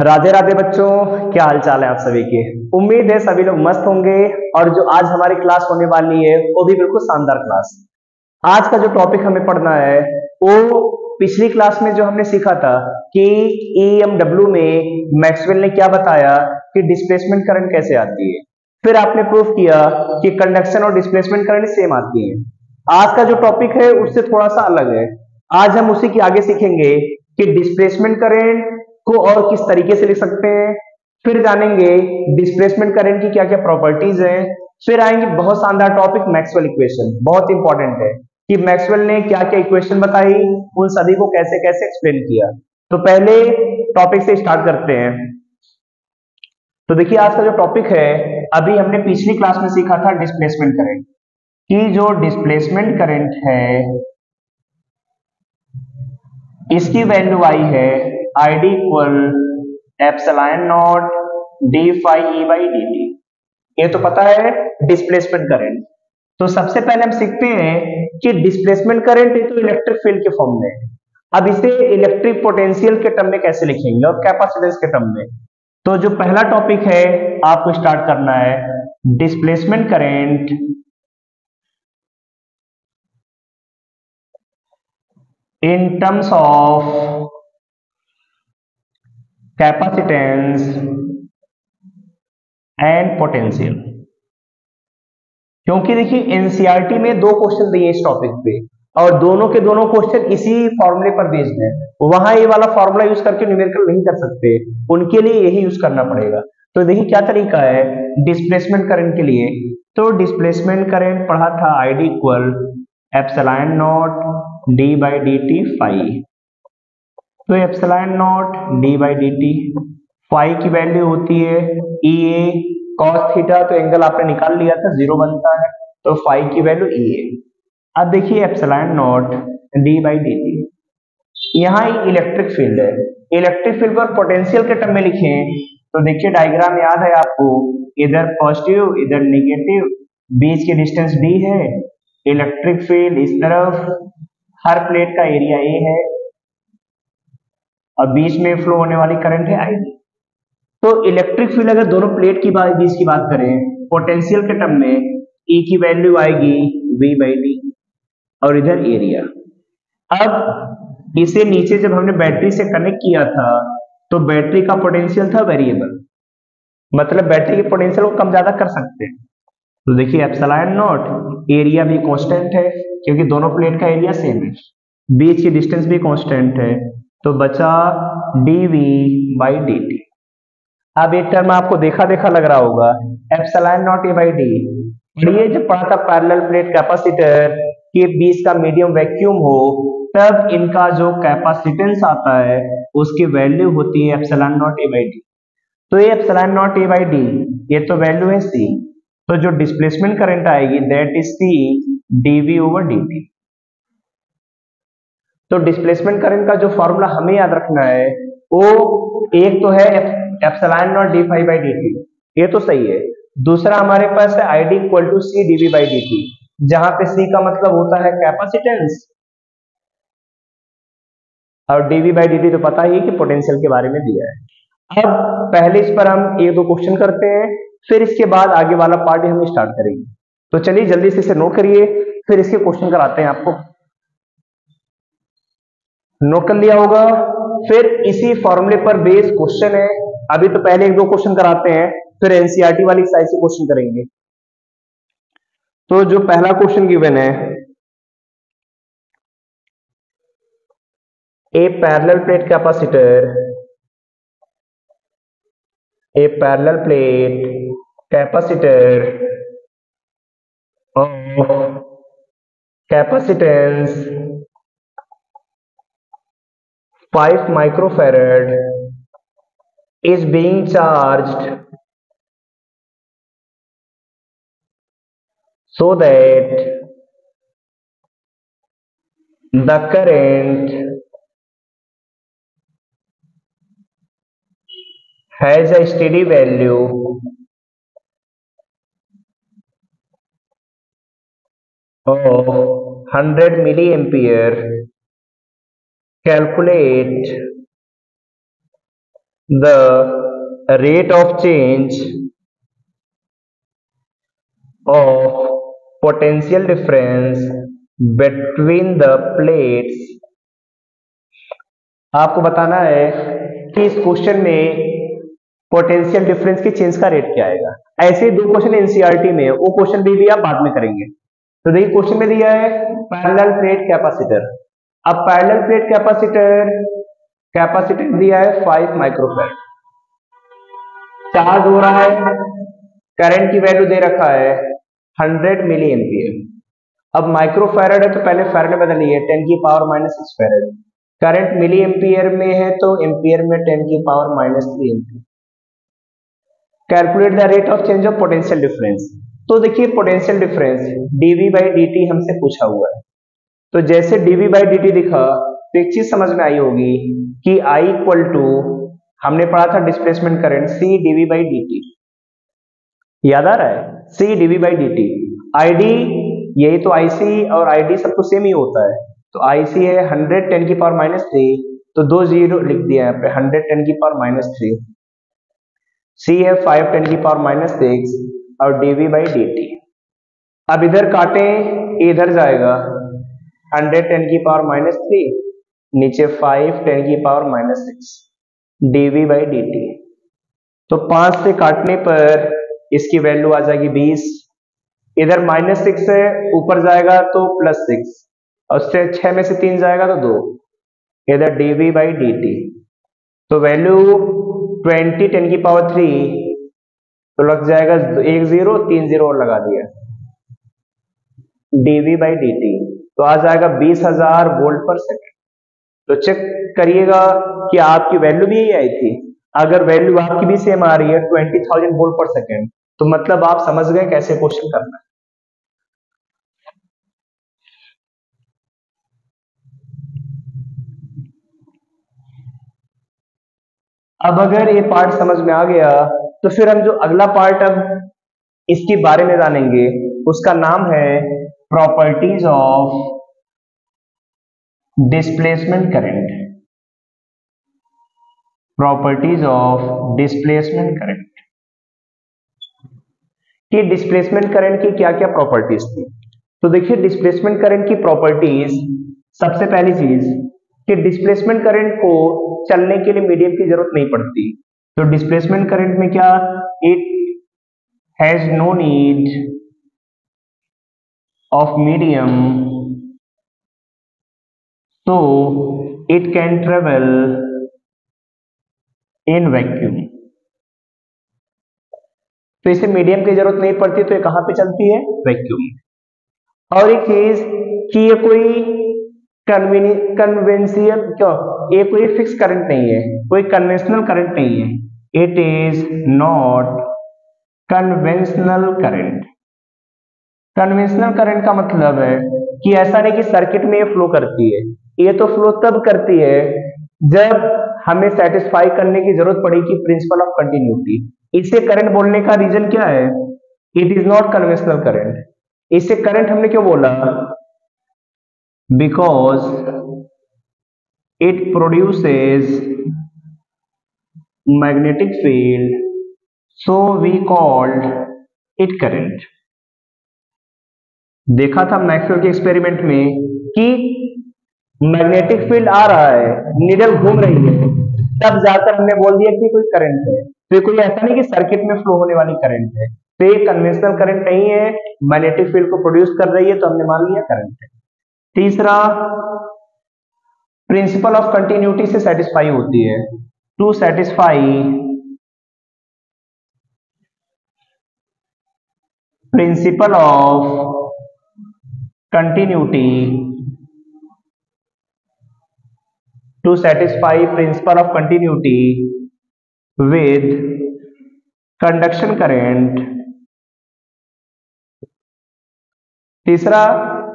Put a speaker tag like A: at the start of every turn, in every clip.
A: राधे राधे बच्चों, क्या हाल चाल है आप सभी के। उम्मीद है सभी लोग मस्त होंगे। और जो आज हमारी क्लास होने वाली है वो भी बिल्कुल शानदार क्लास। आज का जो टॉपिक हमें पढ़ना है वो पिछली क्लास में जो हमने सीखा था कि ईएमडब्ल्यू में मैक्सवेल ने क्या बताया कि डिस्प्लेसमेंट करंट कैसे आती है। फिर आपने प्रूफ किया कि कंडक्शन और डिस्प्लेसमेंट करंट सेम आती है। आज का जो टॉपिक है उससे थोड़ा सा अलग है। आज हम उसी के आगे सीखेंगे कि डिस्प्लेसमेंट करंट को और किस तरीके से लिख सकते हैं। फिर जानेंगे डिस्प्लेसमेंट करंट की क्या क्या प्रॉपर्टीज हैं। फिर आएंगे बहुत शानदार टॉपिक मैक्सवेल इक्वेशन, बहुत इंपॉर्टेंट है कि मैक्सवेल ने क्या क्या इक्वेशन बताई, उन सभी को कैसे कैसे एक्सप्लेन किया। तो पहले टॉपिक से स्टार्ट करते हैं। तो देखिए आज का जो टॉपिक है, अभी हमने पिछली क्लास में सीखा था डिस्प्लेसमेंट करंट कि जो डिस्प्लेसमेंट करंट है इसकी वैल्यू आई है I D equal epsilon not D phi E by D T. ये तो पता है डिस्प्लेसमेंट करंट। तो सबसे पहले हम सीखते हैं कि डिस्प्लेसमेंट करंट है तो इलेक्ट्रिक फील्ड के फॉर्म में है। अब इसे इलेक्ट्रिक पोटेंशियल के टर्म में कैसे लिखेंगे और कैपेसिटेंस के टर्म में। तो जो पहला टॉपिक है आपको स्टार्ट करना है displacement current in terms of capacitance and potential। क्योंकि देखिए एनसीईआरटी में दो क्वेश्चन दिए इस टॉपिक पे और दोनों के दोनों क्वेश्चन इसी फॉर्मूले पर बेस्ड है। वहां ये वाला फॉर्मूला यूज करके न्यूमेरिकल नहीं कर सकते, उनके लिए यही यूज करना पड़ेगा। तो देखिए क्या तरीका है डिस्प्लेसमेंट करंट के लिए। तो डिस्प्लेसमेंट करंट पढ़ा था I D equal epsilon not D by D T phi. तो epsilon not D by D T, phi की वैल्यू होती है ई ए कॉस थीटा, तो एंगल आपने निकाल लिया था जीरो बनता है, तो फाई की वैल्यू ई ए। अब देखिए epsilon not D by D T, यहाँ इलेक्ट्रिक फील्ड है। इलेक्ट्रिक फील्ड पर पोटेंशियल के टर्म में लिखें तो देखिए डायग्राम याद है आपको, इधर पॉजिटिव इधर नेगेटिव, बीच की डिस्टेंस डी है, इलेक्ट्रिक फील्ड इस तरफ, हर प्लेट का एरिया ए है और बीच में फ्लो होने वाली करंट है आई। तो इलेक्ट्रिक फील्ड अगर दोनों प्लेट की बीच की बात करें पोटेंशियल के टर्म में, ई की वैल्यू आएगी वी बाई डी और इधर एरिया। अब इसे नीचे जब हमने बैटरी से कनेक्ट किया था तो बैटरी का पोटेंशियल था वेरिएबल, मतलब बैटरी के पोटेंशियल को कम ज्यादा कर सकते हैं। तो देखिए एप्सिलॉन नॉट, एरिया भी कांस्टेंट है क्योंकि दोनों प्लेट का एरिया सेम है, बीच की डिस्टेंस भी कांस्टेंट है, तो बचा dv बाई डी टी। अब एक टर्म आपको देखा देखा लग रहा होगा epsilon not A by D. ये जब पढ़ा था पैरेलल प्लेट कैपेसिटर के बीच का मीडियम वैक्यूम हो तब इनका जो कैपेसिटेंस आता है उसकी वैल्यू होती है epsilon not A by D. तो ये epsilon not A by D ये तो वैल्यू है सी, तो जो डिस्प्लेसमेंट करंट आएगी that is C DV over D T. तो डिस्प्लेसमेंट करंट का जो फॉर्मूला हमें याद रखना है वो एक तो है epsilon not D phi by D T, ये तो सही है। दूसरा हमारे पास है I D equal to C DV by D T, जहां पे सी का मतलब होता है कैपेसिटेंस और डीवी बाई डी टी तो पता ही है कि पोटेंशियल के बारे में दिया है। अब पहले इस पर हम एक दो क्वेश्चन करते हैं, फिर इसके बाद आगे वाला पार्ट हम स्टार्ट करेंगे। तो चलिए जल्दी से इसे नोट करिए, फिर इसके क्वेश्चन कराते हैं आपको। नोट कर लिया होगा। फिर इसी फॉर्मूले पर बेस क्वेश्चन है। अभी तो पहले एक दो क्वेश्चन कराते हैं, फिर एनसीईआरटी वाली साइड से क्वेश्चन करेंगे। तो जो पहला क्वेश्चन गिवन है, a parallel plate capacitor, a parallel plate capacitor of capacitance 5 microfarad is being charged so that the current has a steady value of 100 milliampere. Calculate the rate of change of potential difference between the plates। आपको बताना है कि इस question में potential difference के change का rate क्या आएगा। ऐसे दो क्वेश्चन एनसीईआरटी में, वो क्वेश्चन भी आप बाद में करेंगे। तो देखिए क्वेश्चन में दिया है पैरेलल प्लेट कैपेसिटर। अब पैरेलल प्लेट कैपेसिटर दिया है 5 माइक्रोफैराड, चार्ज हो रहा है, करंट की वैल्यू दे रखा है 100 मिली एम्पियर। अब माइक्रोफैराड है तो पहले फैराड में बदलिए 10 की power -6 farad. Current milli ampere में है तो एम्पियर में 10 की power -3 ampere. Calculate the rate of change of potential difference. तो देखिए potential difference dV by dt हमसे पूछा हुआ है, तो जैसे dV बाई dt दिखा तो एक चीज समझ में आई होगी कि I इक्वल टू, हमने पढ़ा था displacement current C dV by dt, याद आ रहा है, C dV by dt। ID यही तो IC और ID सब तो सेम ही होता है, तो IC है 100 10 की पावर -3, तो 2 जीरो लिख दिया यहाँ पे 100 10 की पावर -3। C है 5 10 की पावर -6 और dV बाई dt। अब इधर काटें, इधर जाएगा 100 10 की पावर -3, नीचे 5 10 की पावर -6 dV बाई dt। तो 5 से काटने पर इसकी वैल्यू आ जाएगी 20। इधर -6 है, ऊपर जाएगा तो +6 और उससे 6 में से 3 जाएगा तो 2, इधर dV बाई dt। तो वैल्यू 20 10 की पावर 3, तो लग जाएगा 1 0 3 0 और लगा दिया dV बाई dt, तो आ जाएगा 20,000 वोल्ट पर सेकंड। तो चेक करिएगा कि आपकी वैल्यू भी यही आई थी। अगर वैल्यू आपकी भी सेम आ रही है 20,000 वोल्ट पर सेकंड, तो मतलब आप समझ गए कैसे क्वेश्चन करना है। अब अगर ये पार्ट समझ में आ गया तो फिर हम जो अगला पार्ट अब इसके बारे में जानेंगे उसका नाम है properties of displacement current. Properties of displacement current कि डिस्प्लेसमेंट करंट की क्या क्या प्रॉपर्टीज थी। तो देखिए डिस्प्लेसमेंट करंट की प्रॉपर्टीज, सबसे पहली चीज कि डिस्प्लेसमेंट करंट को चलने के लिए मीडियम की जरूरत नहीं पड़ती। तो डिस्प्लेसमेंट करंट में क्या, it has no need of medium, so it can travel in vacuum। तो इसे मीडियम की जरूरत नहीं पड़ती, तो ये कहां पे चलती है, वैक्यूम। और एक चीज कि ये कोई कन्वेंशियल क्यों, ये कोई फिक्स करंट नहीं है, कोई कन्वेंशनल करंट नहीं है, it is not conventional current. Conventional current का मतलब है कि ऐसा नहीं कि सर्किट में ये फ्लो करती है, ये तो फ्लो तब करती है जब हमें सेटिस्फाई करने की जरूरत पड़ेगी प्रिंसिपल ऑफ कंटिन्यूटी। इसे करंट बोलने का रीजन क्या है, it is not conventional current. इसे करंट हमने क्यों बोला, because it produces magnetic field, so we called it current. देखा था मैक्सवेल के एक्सपेरिमेंट में कि मैग्नेटिक फील्ड आ रहा है, नीडल घूम रही है, तब जाकर हमने बोल दिया कि कोई करंट है। तो कोई ऐसा नहीं कि सर्किट में फ्लो होने वाली करंट है, तो ये कन्वेंशनल करंट नहीं है, मैग्नेटिक फील्ड को प्रोड्यूस कर रही है, तो हमने मान लिया करंट है। तीसरा, प्रिंसिपल ऑफ कंटिन्यूटी से सेटिस्फाई होती है। To satisfy principle of continuity, to satisfy principle of continuity with conduction current। तीसरा,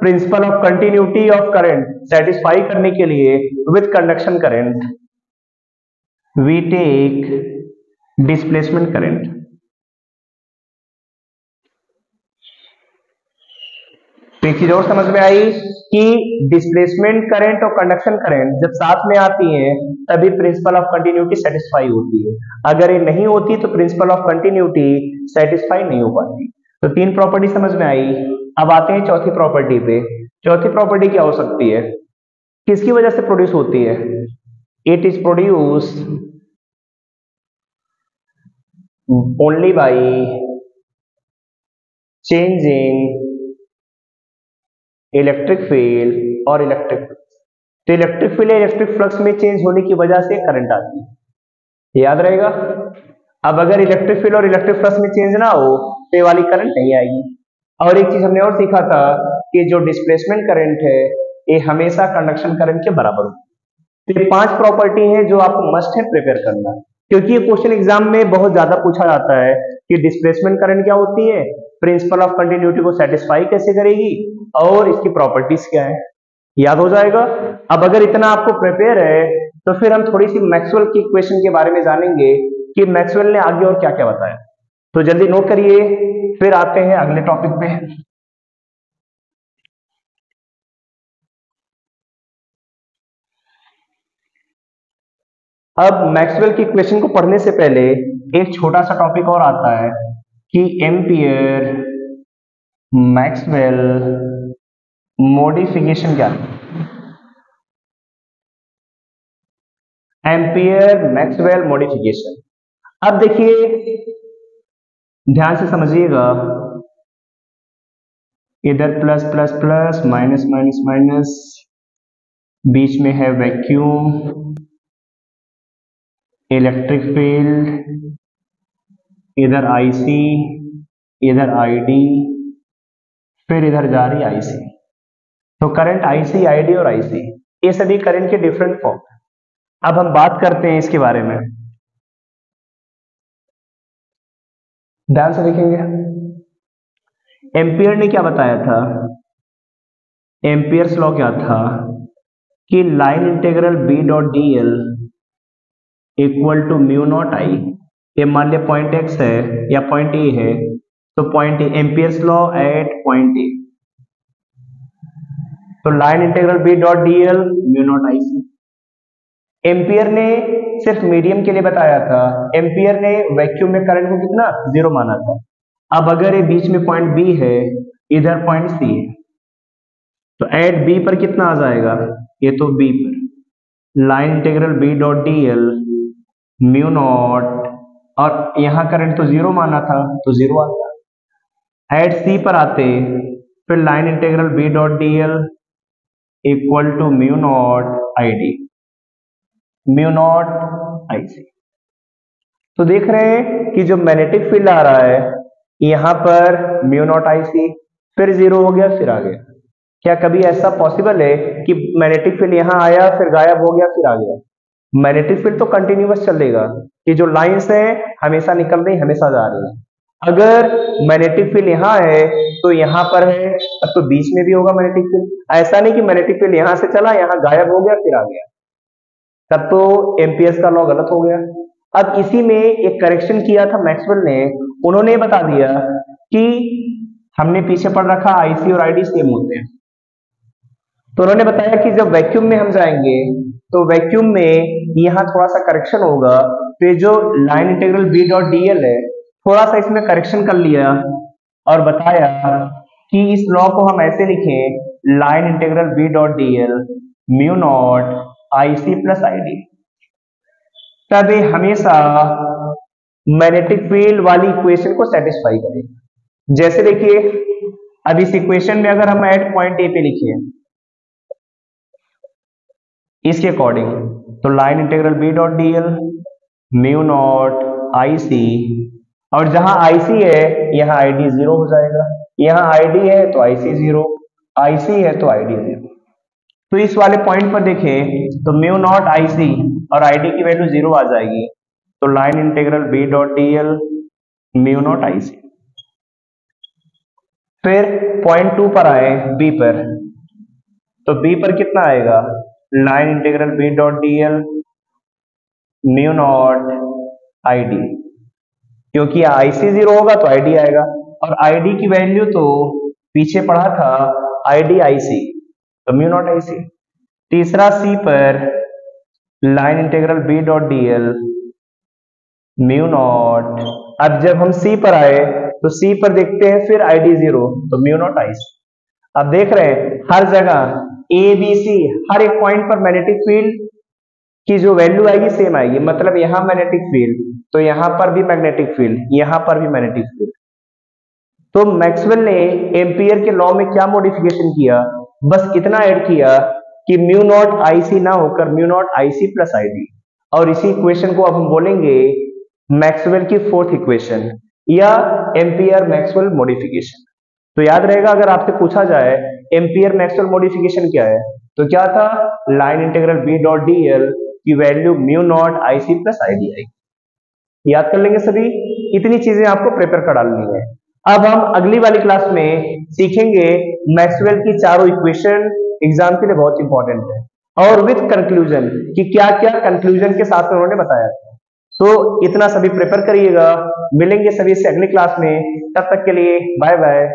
A: principle of continuity of current satisfy करने के लिए with conduction current we take displacement current. एक चीज और समझ में आई कि डिस्प्लेसमेंट करंट और कंडक्शन करंट जब साथ में आती है तभी प्रिंसिपल ऑफ कंटिन्यूटी सेटिस्फाई होती है, अगर ये नहीं होती तो प्रिंसिपल ऑफ कंटिन्यूटी सेटिस्फाई नहीं हो पाती। तो तीन प्रॉपर्टी समझ में आई। अब आते हैं चौथी प्रॉपर्टी पे। चौथी प्रॉपर्टी क्या हो सकती है, किसकी वजह से प्रोड्यूस होती है? It is produce only by changing electric field और इलेक्ट्रिक फ्लक्स। तो इलेक्ट्रिक फील्ड इलेक्ट्रिक फ्लक्स में चेंज होने की वजह से करंट आती है, याद रहेगा। अब अगर इलेक्ट्रिक फील्ड और इलेक्ट्रिक फ्लक्स में चेंज ना हो तो ये वाली करंट नहीं आएगी। और एक चीज हमने और सीखा था कि जो डिस्प्लेसमेंट करंट है ये हमेशा कंडक्शन करंट के बराबर होती है। तो ये 5 प्रॉपर्टी है जो आपको मस्ट है प्रिपेयर करना, क्योंकि ये क्वेश्चन एग्जाम में बहुत ज्यादा पूछा जाता है कि डिस्प्लेसमेंट करंट क्या होती है, प्रिंसिपल ऑफ कंटिन्यूटी को सेटिस्फाई कैसे करेगी और इसकी प्रॉपर्टीज क्या है, याद हो जाएगा। अब अगर इतना आपको प्रिपेयर है तो फिर हम थोड़ी सी मैक्सवेल की इक्वेशन के बारे में जानेंगे कि मैक्सवेल ने आगे और क्या क्या बताया। तो जल्दी नोट करिए, फिर आते हैं अगले टॉपिक पे। अब मैक्सवेल की इक्वेशन को पढ़ने से पहले एक छोटा सा टॉपिक और आता है कि एम्पियर मैक्सवेल मॉडिफिकेशन क्या है। एम्पियर मैक्सवेल मॉडिफिकेशन, अब देखिए ध्यान से समझिएगा, इधर plus plus plus minus minus minus, बीच में है वैक्यूम, इलेक्ट्रिक फील्ड, इधर आईसी, इधर आईडी, फिर इधर जा रही आईसी। तो करंट आईसी, आईडी और आईसी ये सभी करंट के डिफरेंट फॉर्म। अब हम बात करते हैं इसके बारे में, ध्यान से देखेंगे। एम्पियर ने क्या बताया था, एम्पियर्स लॉ क्या था कि line integral B dot D L equal to mu not I. ये मान लिया पॉइंट एक्स है या पॉइंट ए है, तो point A, Ampere's law at point A, तो line integral B dot D L mu not I C. Ampere ने सिर्फ मीडियम के लिए बताया था, एम्पियर ने वैक्यूम में करंट को कितना 0 माना था। अब अगर ये बीच में पॉइंट बी है, इधर पॉइंट सी है, तो एट बी पर कितना आ जाएगा, ये तो बी पर line integral B dot D L mu not, और यहां करंट तो 0 माना था तो 0 आता। एट सी पर आते फिर line integral B dot D L equal to mu not I D, mu not I C. तो देख रहे हैं कि जो मैग्नेटिक फील्ड आ रहा है यहां पर म्यू नॉट आई सी, फिर 0 हो गया फिर आ गया। क्या कभी ऐसा पॉसिबल है कि मैग्नेटिक फील्ड यहां आया फिर गायब हो गया फिर आ गया? मैग्नेटिक फील्ड तो कंटिन्यूअस चलेगा, कि जो लाइंस है हमेशा निकल रही हमेशा जा रही है। अगर मैग्नेटिक फील्ड यहाँ है तो यहाँ पर है, अब तो बीच में भी होगा मैग्नेटिक फील्ड। ऐसा नहीं कि मैग्नेटिक फील्ड यहां से चला यहाँ गायब हो गया फिर आ गया, तब तो एम्पियर्स का लॉ गलत हो गया। अब इसी में एक करेक्शन किया था मैक्सवेल ने, उन्होंने बता दिया कि हमने पीछे पढ़ रखा आईसी और आईडी सेम होते हैं, तो उन्होंने बताया कि जब वैक्यूम में हम जाएंगे तो वैक्यूम में यहाँ थोड़ा सा करेक्शन होगा, तो जो line integral B dot D L है थोड़ा सा इसमें करेक्शन कर लिया और बताया कि इस लॉ को हम ऐसे लिखें, line integral B dot D L mu not I C plus I D. तब ये हमेशा मैग्नेटिक फील्ड वाली इक्वेशन को सेटिस्फाई करेगा। जैसे देखिए अब इस इक्वेशन में अगर हम एट पॉइंट ए पे लिखिए इसके अकॉर्डिंग, तो line integral B dot D L mu not I C, और जहां आई सी है यहाँ आई डी 0 हो जाएगा, यहाँ आई डी है तो आई सी 0, आई सी है तो आई डी 0। तो इस वाले पॉइंट पर देखें तो म्यू नॉट आई सी और आई डी की वैल्यू 0 आ जाएगी, तो line integral B dot D L mu not I C. फिर पॉइंट 2 पर आए बी पर, तो बी पर कितना आएगा, line integral B dot D L mu not I D, क्योंकि आई सी 0 होगा तो आई डी आएगा, और आई डी की वैल्यू तो पीछे पढ़ा था आईडी आईसी, तो म्यू नॉट आईसी। तीसरा सी पर line integral B dot DL mu not. अब जब हम सी पर आए तो सी पर देखते हैं फिर आईडी 0, तो म्यू नॉट आईसी। अब देख रहे हैं हर जगह ए बी सी हर एक पॉइंट पर मैग्नेटिक फील्ड की जो वैल्यू आएगी सेम आएगी, मतलब यहां मैग्नेटिक फील्ड तो यहां पर भी मैग्नेटिक फील्ड, यहां पर भी मैग्नेटिक फील्ड। तो मैक्सवेल ने एम्पियर के लॉ में क्या मॉडिफिकेशन किया, बस इतना ऐड किया कि म्यू नॉट आईसी ना होकर mu naught IC plus ID, और इसी इक्वेशन को अब हम बोलेंगे मैक्सवेल की फोर्थ इक्वेशन या एम्पियर मैक्सवेल मॉडिफिकेशन। तो याद रहेगा अगर आपसे पूछा जाए एम्पियर मैक्सवेल मॉडिफिकेशन क्या है, तो क्या था, line integral B dot DL की value mu not IC plus ID आएगी। याद कर लेंगे सभी, इतनी चीजें आपको प्रिपेयर कर डालनी है। अब हम अगली वाली क्लास में सीखेंगे मैक्सवेल की चारों इक्वेशन, एग्जाम के लिए बहुत इंपॉर्टेंट है, और विथ कंक्लूजन कि क्या क्या कंक्लूजन के साथ उन्होंने बताया। तो इतना सभी प्रिपेयर करिएगा, मिलेंगे सभी से अगली क्लास में, तब तक के लिए बाय बाय।